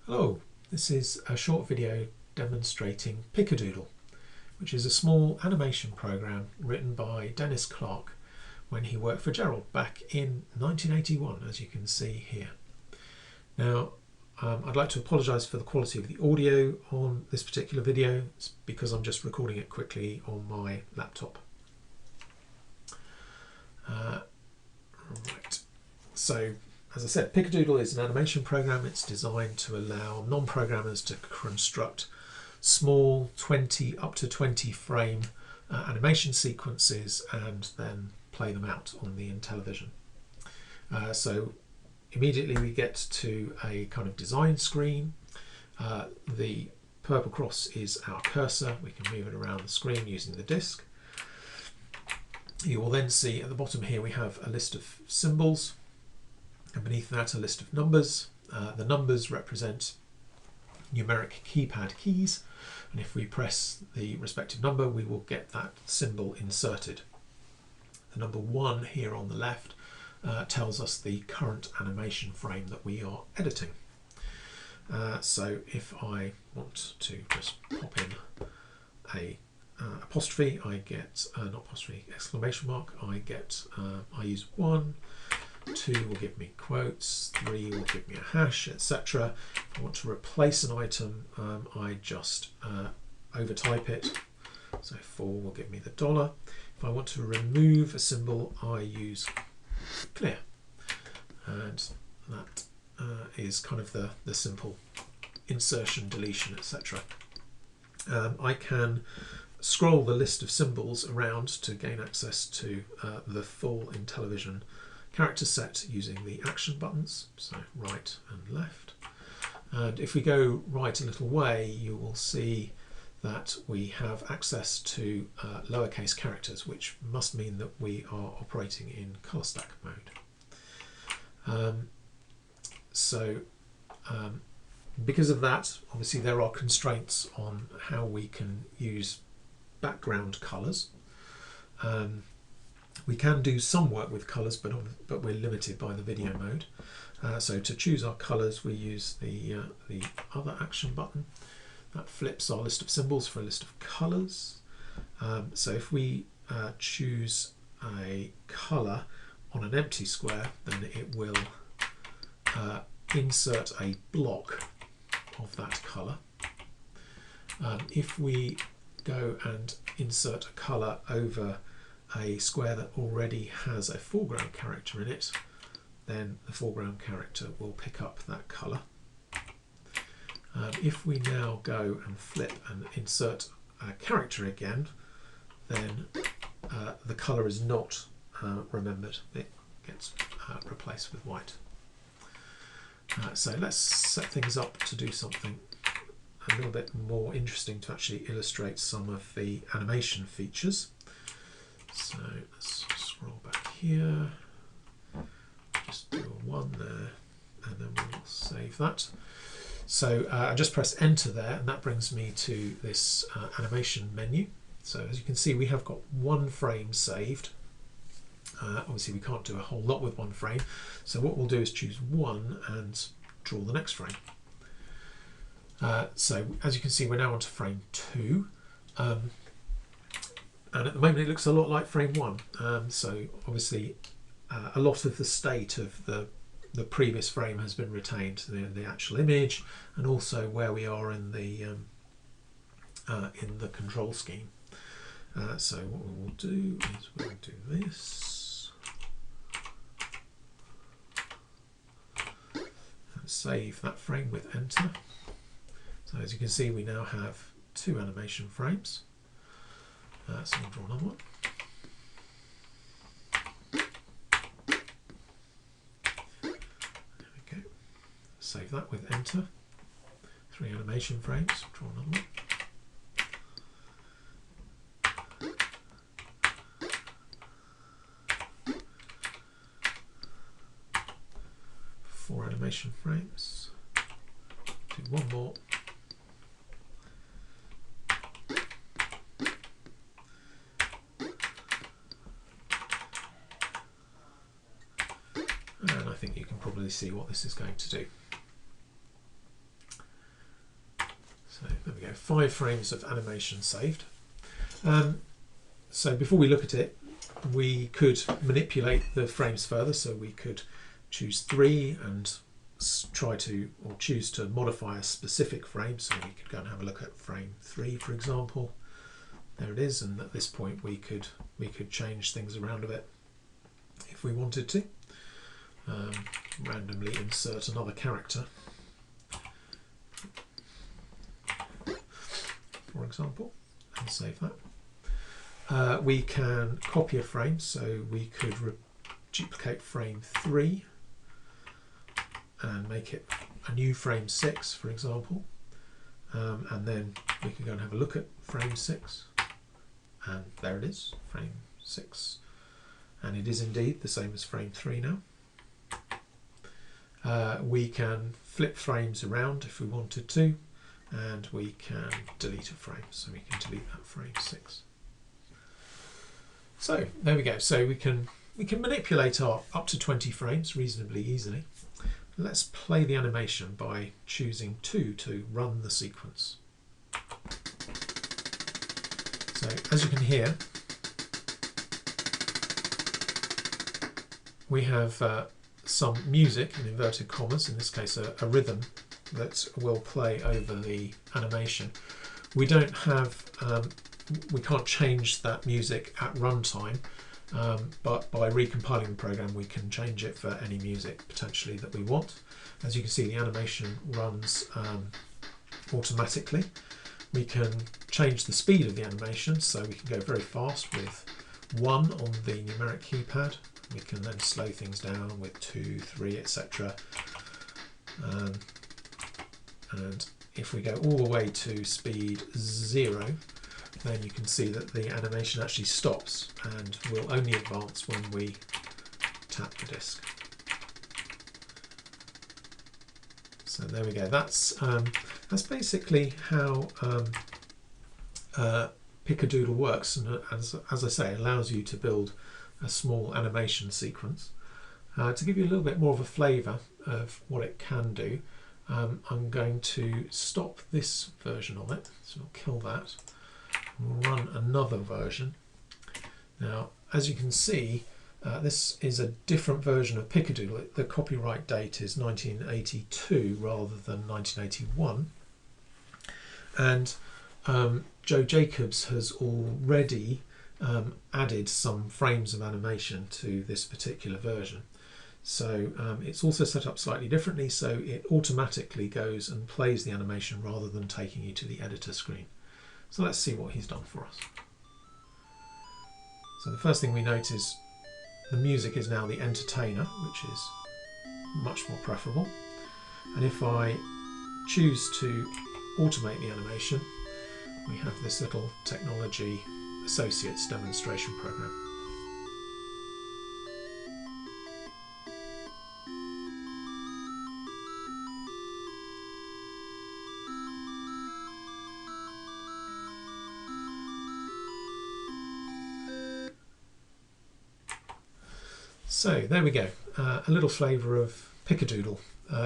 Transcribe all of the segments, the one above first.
Hello, this is a short video demonstrating Pick-a-Doodle, which is a small animation program written by Dennis Clark when he worked for Gerald back in 1981, as you can see here. Now, I'd like to apologise for the quality of the audio on this particular video. It's because I'm just recording it quickly on my laptop. Right, so as I said, Pick-a-Doodle is an animation program. It's designed to allow non-programmers to construct small 20 up to 20 frame animation sequences and then play them out on the Intellivison. So immediately we get to a kind of design screen. The purple cross is our cursor. We can move it around the screen using the disk. You will then see at the bottom here we have a list of symbols, and beneath that a list of numbers. The numbers represent numeric keypad keys, and if we press the respective number we will get that symbol inserted. The number 1 here on the left tells us the current animation frame that we are editing. So if I want to just pop in a apostrophe, I get not apostrophe, exclamation mark, I use 1, 2 will give me quotes, 3 will give me a hash, etc. If I want to replace an item, I just overtype it, so 4 will give me the dollar. If I want to remove a symbol, I use clear, and that is kind of the simple insertion, deletion, etc. I can scroll the list of symbols around to gain access to the full Intellivison character set using the action buttons, so right and left. And if we go right a little way, you will see that we have access to lowercase characters, which must mean that we are operating in colour stack mode. Because of that, obviously there are constraints on how we can use background colours. We can do some work with colours, but we're limited by the video mode. So to choose our colours, we use the other action button. That flips our list of symbols for a list of colours. So if we choose a colour on an empty square, then it will insert a block of that colour. If we go and insert a colour over a square that already has a foreground character in it, then the foreground character will pick up that colour. If we now go and flip and insert a character again, then the colour is not remembered. It gets replaced with white. So let's set things up to do something a little bit more interesting to actually illustrate some of the animation features. So let's scroll back here, just do a 1 there, and then we'll save that. So I just press enter there, and that brings me to this animation menu. So as you can see, we have got 1 frame saved. Obviously we can't do a whole lot with 1 frame, so what we'll do is choose 1 and draw the next frame. So as you can see, we're now on to frame 2. And at the moment it looks a lot like frame 1. So obviously a lot of the state of the previous frame has been retained, the actual image, and also where we are in the control scheme. So what we will do is we'll do this, and save that frame with enter. So as you can see, we now have 2 animation frames. So we'll draw another one. There we go. Save that with enter. 3 animation frames. Draw another one. Four animation frames. Do 1 more. And I think you can probably see what this is going to do. 5 frames of animation saved. So before we look at it, we could manipulate the frames further. So we could choose 3 and try to, or choose to modify a specific frame. So we could go and have a look at frame 3, for example. There it is, and at this point we could change things around a bit if we wanted to. Randomly insert another character, for example, and save that. We can copy a frame, so we could duplicate frame 3 and make it a new frame 6, for example, and then we can go and have a look at frame 6, and there it is, frame 6, and it is indeed the same as frame 3 now. We can flip frames around if we wanted to, and we can delete a frame, so we can delete that frame 6. So there we go. So we can manipulate our up to 20 frames reasonably easily. Let's play the animation by choosing 2 to run the sequence. So as you can hear, we have some music in inverted commas, in this case a rhythm that will play over the animation. We don't have, we can't change that music at runtime, but by recompiling the program we can change it for any music potentially that we want. As you can see, the animation runs automatically. We can change the speed of the animation, so we can go very fast with 1 on the numeric keypad. We can then slow things down with 2, 3, etc. And if we go all the way to speed 0, then you can see that the animation actually stops and will only advance when we tap the disc. So there we go. That's basically how Pick-a-Doodle works, and as I say, allows you to build a small animation sequence. To give you a little bit more of a flavour of what it can do, I'm going to stop this version of it, so I'll kill that. We'll run another version. Now, as you can see, this is a different version of Pick-a-Doodle. The copyright date is 1982 rather than 1981, and Joe Jacobs has already added some frames of animation to this particular version. So it's also set up slightly differently, so it automatically goes and plays the animation rather than taking you to the editor screen. So let's see what he's done for us. So the first thing we note is the music is now the entertainer, which is much more preferable. And if I choose to automate the animation, we have this little Technology Associates demonstration program. So there we go, a little flavour of Pick-a-Doodle,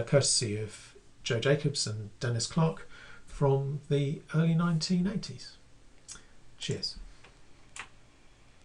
courtesy of Joe Jacobs and Dennis Clark from the early 1980s. Cheers.